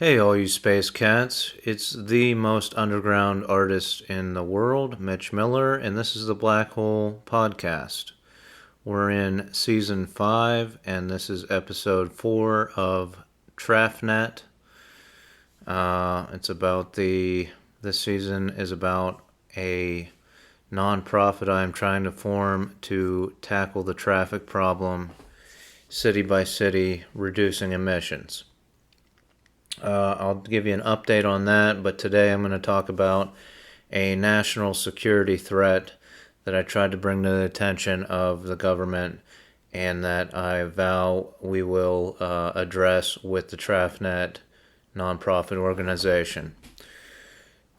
Hey, all you space cats. It's the most underground artist in the world, Mitch Miller, and this is the Black Hole Podcast. We're in season 5, and this is episode 4 of Trafnet. It's about this season is about a nonprofit I'm trying to form to tackle the traffic problem, city by city, reducing emissions. I'll give you an update on that, but today I'm going to talk about a national security threat that I tried to bring to the attention of the government and that I vow we will address with the Trafnet nonprofit organization.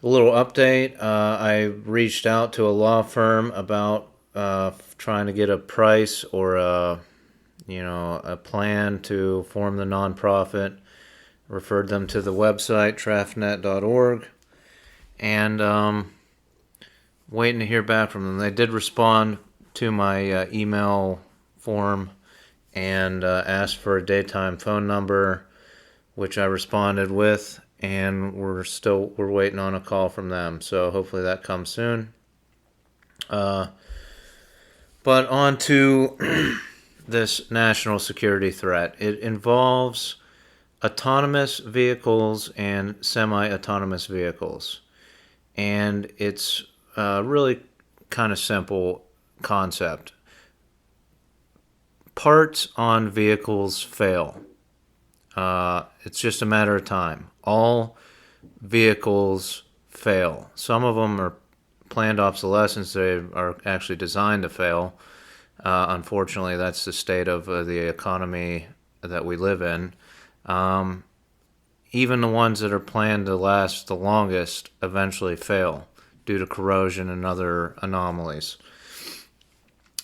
A little update, I reached out to a law firm about trying to get a price or a plan to form the nonprofit. Referred them to the website, trafnet.org, and waiting to hear back from them. They did respond to my email form and asked for a daytime phone number, which I responded with, and we're waiting on a call from them. So hopefully that comes soon. But on to this national security threat. It involves autonomous vehicles and semi-autonomous vehicles. And it's a really kind of simple concept. Parts on vehicles fail. It's just a matter of time. All vehicles fail. Some of them are planned obsolescence. They are actually designed to fail. Unfortunately, that's the state of the economy that we live in. Even the ones that are planned to last the longest eventually fail due to corrosion and other anomalies.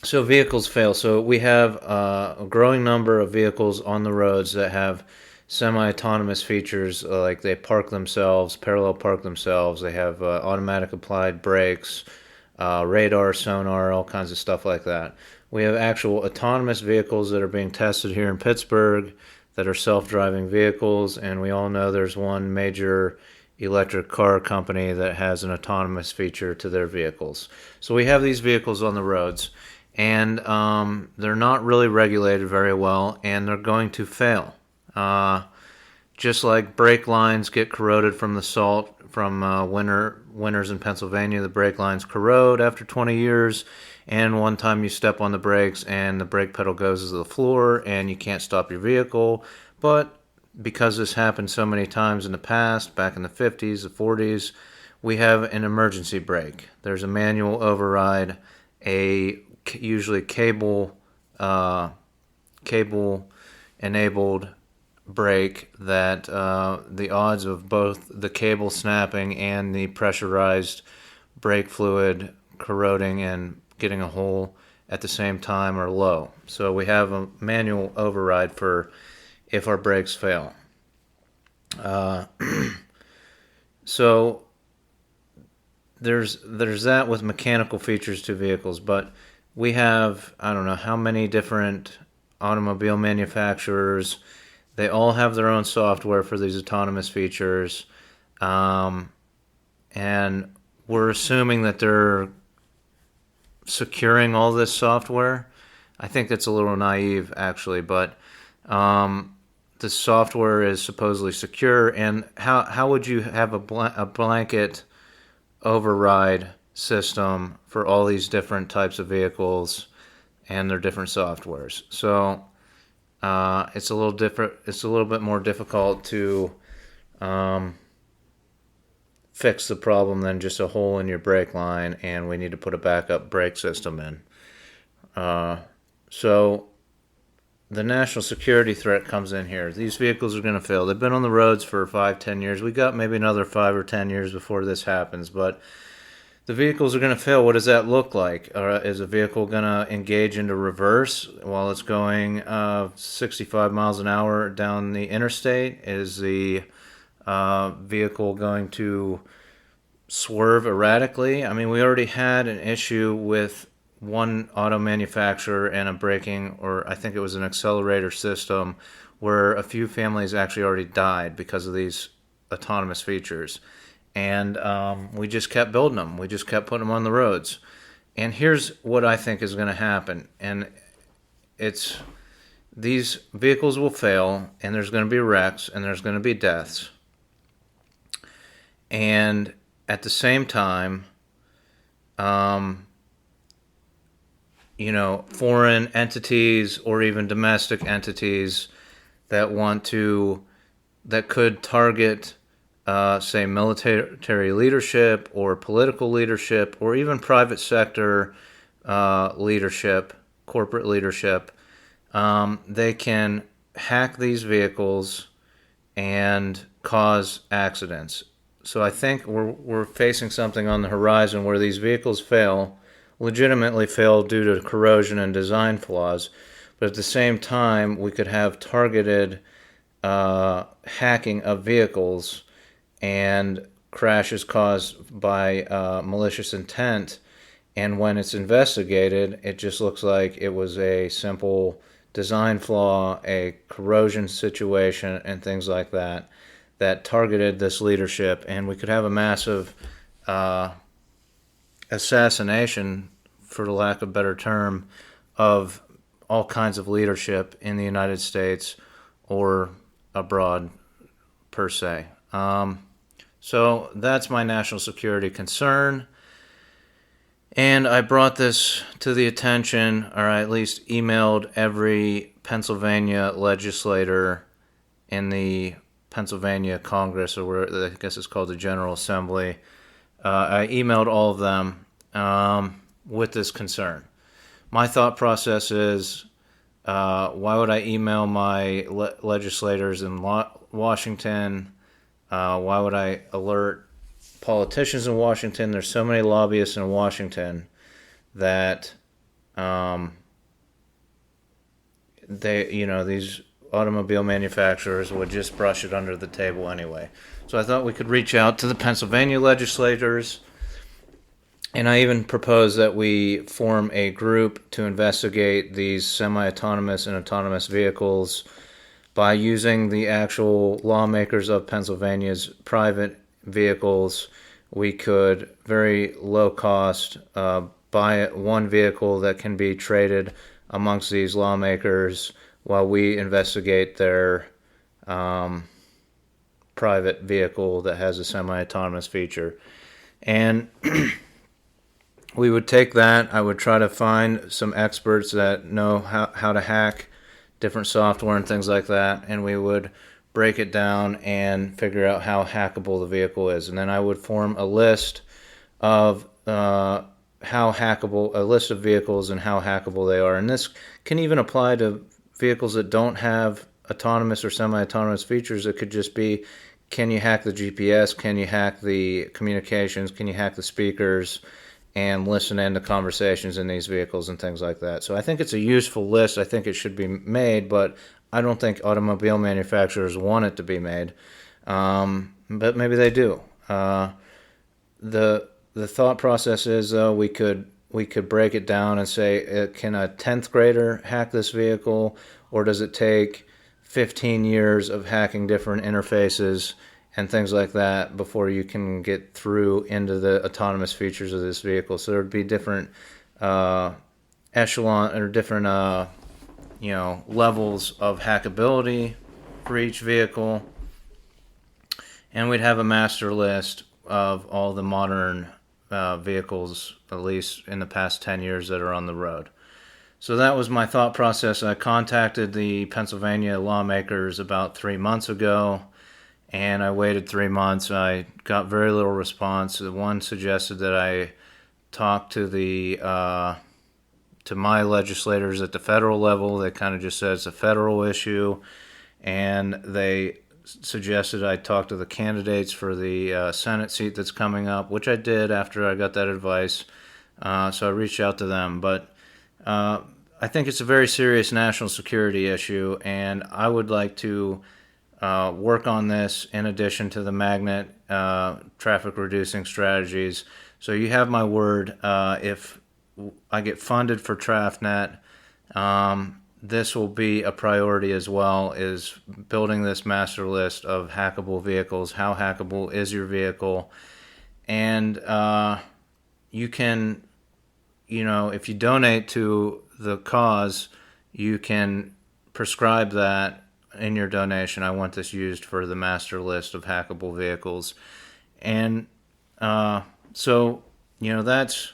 So vehicles fail. So we have a growing number of vehicles on the roads that have semi-autonomous features, like they park themselves, parallel park themselves. They have automatic applied brakes, radar, sonar, all kinds of stuff like that. We have actual autonomous vehicles that are being tested here in Pittsburgh that are self-driving vehicles, and we all know there's one major electric car company that has an autonomous feature to their vehicles. So we have these vehicles on the roads, and they're not really regulated very well, and they're going to fail. Just like brake lines get corroded from the salt from winters in Pennsylvania, the brake lines corrode after 20 years, and one time you step on the brakes and the brake pedal goes to the floor and you can't stop your vehicle. But because this happened so many times in the past, back in the 50s, the 40s, we have an emergency brake. There's a manual override, usually cable enabled brake that the odds of both the cable snapping and the pressurized brake fluid corroding and getting a hole at the same time are low. So we have a manual override for if our brakes fail. So there's that with mechanical features to vehicles, but we have, I don't know how many different automobile manufacturers. They all have their own software for these autonomous features, and we're assuming that they're securing all this software. I think that's a little naive, actually, but the software is supposedly secure, and how would you have a blanket override system for all these different types of vehicles and their different softwares? So it's a little different. It's a little bit more difficult to fix the problem than just a hole in your brake line, and we need to put a backup brake system in. So the national security threat comes in here. These vehicles are going to fail. They've been on the roads for 5-10 years. We got maybe another 5 or 10 years before this happens, but the vehicles are going to fail. What does that look like? Is a vehicle going to engage into reverse while it's going 65 miles an hour down the interstate? Is the vehicle going to swerve erratically? I mean, we already had an issue with one auto manufacturer and a braking, or I think it was an accelerator system, where a few families actually already died because of these autonomous features. And we just kept building them. We just kept putting them on the roads. And here's what I think is going to happen. And it's these vehicles will fail, and there's going to be wrecks, and there's going to be deaths. And at the same time, foreign entities or even domestic entities that could target, say, military leadership or political leadership or even private sector leadership, corporate leadership, they can hack these vehicles and cause accidents. So I think we're facing something on the horizon where these vehicles legitimately fail due to corrosion and design flaws, but at the same time we could have targeted hacking of vehicles and crashes caused by malicious intent, and when it's investigated, it just looks like it was a simple design flaw, a corrosion situation, and things like that targeted this leadership, and we could have a massive assassination, for the lack of a better term, of all kinds of leadership in the United States or abroad, per se. So that's my national security concern. And I brought this to the attention, or I at least emailed every Pennsylvania legislator in the Pennsylvania Congress, or where I guess it's called the General Assembly. I emailed all of them with this concern. My thought process is, why would I email my legislators in Washington? Why would I alert politicians in Washington? There's so many lobbyists in Washington that these automobile manufacturers would just brush it under the table anyway. So I thought we could reach out to the Pennsylvania legislators, and I even proposed that we form a group to investigate these semi-autonomous and autonomous vehicles by using the actual lawmakers of Pennsylvania's private vehicles. We could very low cost buy one vehicle that can be traded amongst these lawmakers while we investigate their private vehicle that has a semi-autonomous feature. And we would take that. I would try to find some experts that know how to hack different software and things like that, and we would break it down and figure out how hackable the vehicle is. And then I would form a list of a list of vehicles and how hackable they are. And this can even apply to vehicles that don't have autonomous or semi-autonomous features. It could just be, can you hack the GPS? Can you hack the communications? Can you hack the speakers and listen into conversations in these vehicles and things like that? So I think it's a useful list. I think it should be made, but I don't think automobile manufacturers want it to be made. But maybe they do. The thought process is, though, we could break it down and say, can a 10th grader hack this vehicle, or does it take 15 years of hacking different interfaces and things like that before you can get through into the autonomous features of this vehicle? So there would be different echelon or different levels of hackability for each vehicle, and we'd have a master list of all the modern vehicles, at least in the past 10 years, that are on the road. So that was my thought process. I contacted the Pennsylvania lawmakers about 3 months ago, and I waited 3 months. I got very little response. One suggested that I talk to my legislators at the federal level. They kind of just said it's a federal issue, and they suggested I talk to the candidates for the Senate seat that's coming up, which I did after I got that advice. So I reached out to them. But I think it's a very serious national security issue, and I would like to work on this in addition to the magnet traffic reducing strategies. So you have my word. If I get funded for Trafnet, this will be a priority as well, is building this master list of hackable vehicles. How hackable is your vehicle? And you can, if you donate to the cause, you can prescribe that in your donation. I want this used for the master list of hackable vehicles. And so, that's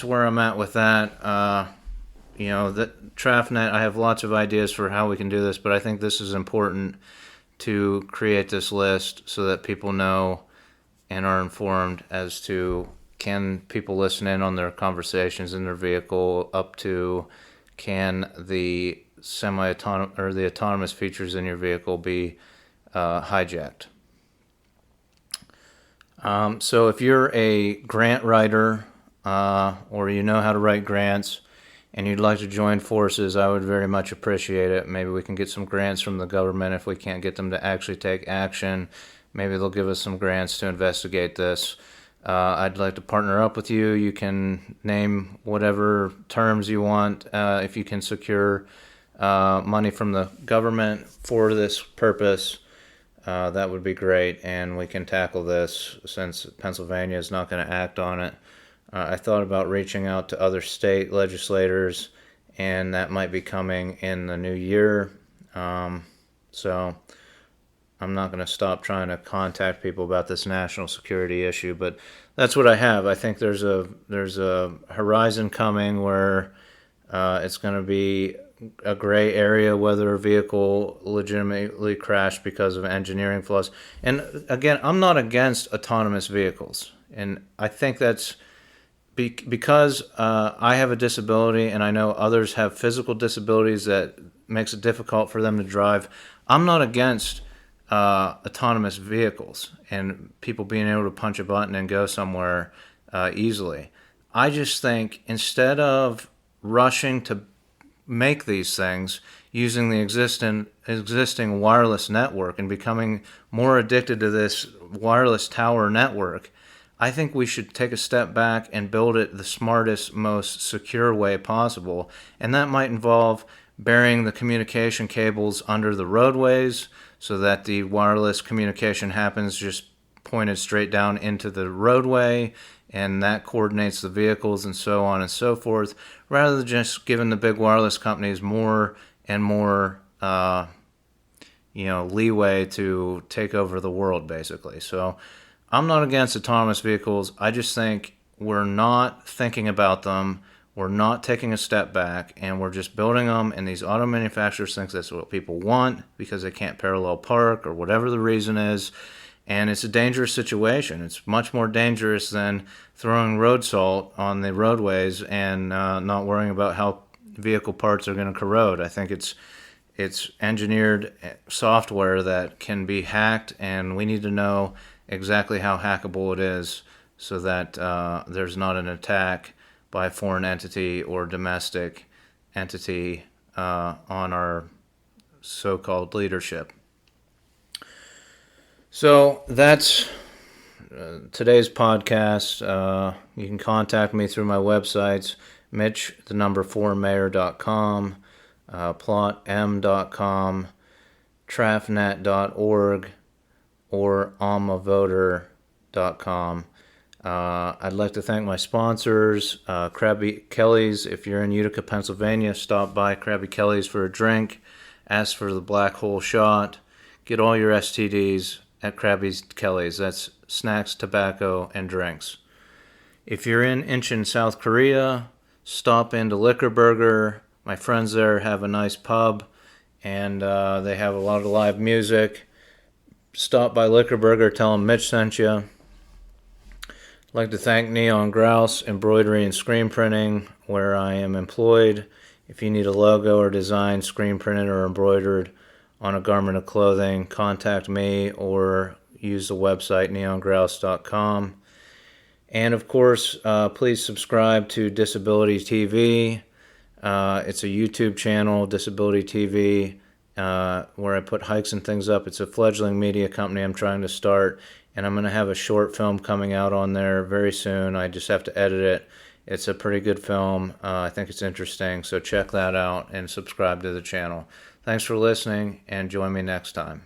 where I'm at with that. The Trafnet, I have lots of ideas for how we can do this, but I think this is important to create this list so that people know and are informed as to, can people listen in on their conversations in their vehicle, up to, can the semi-autonomous or the autonomous features in your vehicle be hijacked. So if you're a grant writer or you know how to write grants and you'd like to join forces, I would very much appreciate it. Maybe we can get some grants from the government if we can't get them to actually take action. Maybe they'll give us some grants to investigate this. I'd like to partner up with you. You can name whatever terms you want. If you can secure money from the government for this purpose, that would be great, and we can tackle this since Pennsylvania is not going to act on it. I thought about reaching out to other state legislators, and that might be coming in the new year. So I'm not going to stop trying to contact people about this national security issue, but that's what I have. I think there's a horizon coming where it's going to be a gray area whether a vehicle legitimately crashed because of engineering flaws. And again, I'm not against autonomous vehicles, and I think that's because I have a disability and I know others have physical disabilities that makes it difficult for them to drive. I'm not against autonomous vehicles and people being able to punch a button and go somewhere easily. I just think instead of rushing to make these things using the existing wireless network and becoming more addicted to this wireless tower network, I think we should take a step back and build it the smartest, most secure way possible. And that might involve burying the communication cables under the roadways so that the wireless communication happens just pointed straight down into the roadway, and that coordinates the vehicles and so on and so forth, rather than just giving the big wireless companies more and more leeway to take over the world, basically. So I'm not against autonomous vehicles. I just think we're not thinking about them. We're not taking a step back, and we're just building them, and these auto manufacturers think that's what people want because they can't parallel park or whatever the reason is. And it's a dangerous situation. It's much more dangerous than throwing road salt on the roadways and not worrying about how vehicle parts are going to corrode. I think it's engineered software that can be hacked, and we need to know exactly how hackable it is so that there's not an attack by a foreign entity or domestic entity on our so-called leadership. So that's today's podcast. You can contact me through my websites, Mitch, 4mayor.com, plotm.com, trafnet.org, or almavoter.com. I'd like to thank my sponsors, Krabby Kelly's. If you're in Utica, Pennsylvania, stop by Krabby Kelly's for a drink. Ask for the Black Hole Shot. Get all your STDs at Krabby Kelly's. That's snacks, tobacco, and drinks. If you're in Incheon, South Korea, stop into Liquor Burger. My friends there have a nice pub, and they have a lot of live music. Stop by Liquor Burger, tell them Mitch sent you. I'd like to thank Neon Grouse Embroidery and Screen Printing, where I am employed. If you need a logo or design screen printed or embroidered on a garment of clothing, contact me or use the website neongrouse.com. And of course, please subscribe to Disability TV. It's a YouTube channel, Disability TV, where I put hikes and things up. It's a fledgling media company I'm trying to start, and I'm going to have a short film coming out on there very soon. I just have to edit it It's a pretty good film. I think it's interesting, so check that out and subscribe to the channel. Thanks for listening, and join me next time.